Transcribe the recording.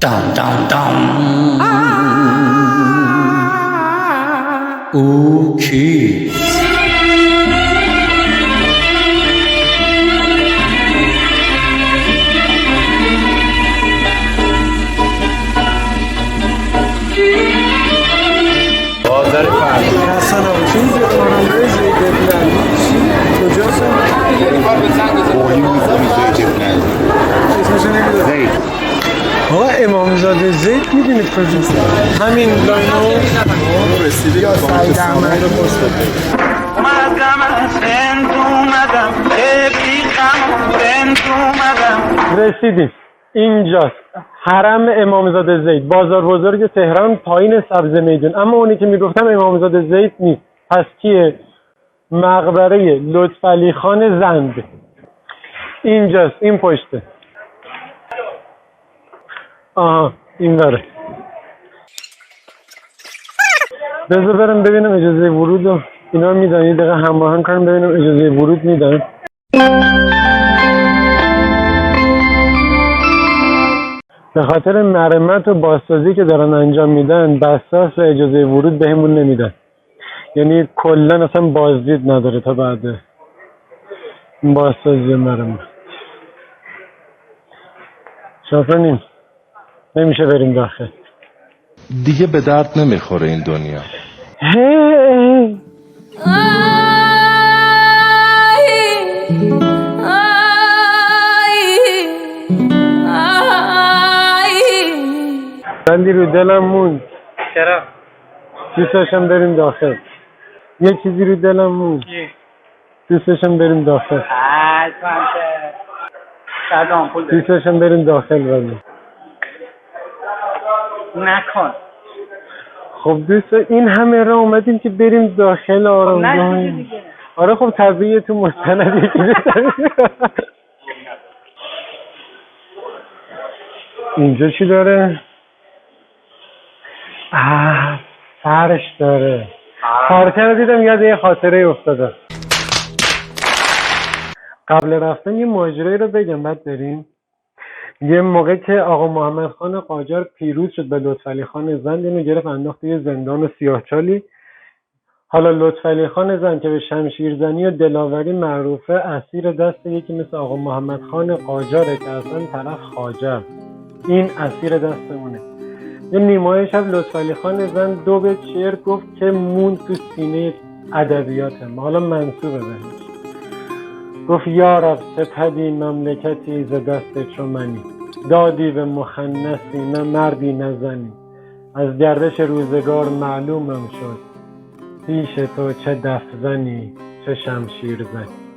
Dum dum dum. Okay. بازار فردا حسن آقا چیز کارامل زیت لبنانی کجاست؟ قولی میزنی زیت لبنانی اسمش نمیدونم. زیت آقا امامزاده زیت میدونید کجاست؟ همین لاینو رسیدی یا سعید احمد رو پست بده رسیدیم اینجاست حرم امامزاده زید بازار بزرگ تهران پایین سبز میدون. اما اونی که میگفتم امامزاده زید نیست. پس کیه؟ مقبره لطفعلی خان زند اینجاست. این پشته. آها این بره. بذار برم ببینم اجازه ورود رو اینا میدن. یه دقیقه همراهان کنم ببینم اجازه ورود میدن. به خاطر مرمت و بازسازی که دارن انجام میدن بساس و اجازه ورود بهمون نمیدن. یعنی کلا اصلا بازدید نداره تا بعد بازسازی مرمت. شافرینیم نمیشه بریم داخل. دیگه به درد نمیخوره این دنیا. هی بندی رو دلم موند. چرا؟ دوست داشتم بریم داخل. یه چیزی رو دلم موند. دوست داشتم بریم داخل. حتما که شاید آمپول داری. دوست داشتم بریم داخل ولی نکن. خب دوست این همه راه اومدیم که بریم داخل آرام نشدی جان. دیگه. آره خب طبیعیه تو مستندی که اینجا چی داره؟ فرش داره. پارچه رو دیدم یاد یه خاطره افتاده. قبل رفتن یه ماجرایی رو بگم بعد بریم. یه موقع که آقا محمد خان قاجار پیروز شد به لطفعلی خان زند اینو گرفت انداخت یه زندان سیاهچالی. حالا لطفعلی خان زند که به شمشیرزنی و دلاوری معروفه اسیر دست یکی مثل آقا محمد خان قاجاره که اصلا طرف خواجه. این اسیر دستمونه. یه نیمای شب لطفعلی خان زند دو بیت شعر گفت که مون تو سینه ادبیاتم. حالا منصوبه بهش. گفت یا رب سپدی مملکتی ز دست چو منی، دادی به مخنثی نه مردی نه زنی، از گردش روزگار معلومم شد پیش تو چه دف زنی چه شمشیر زنی.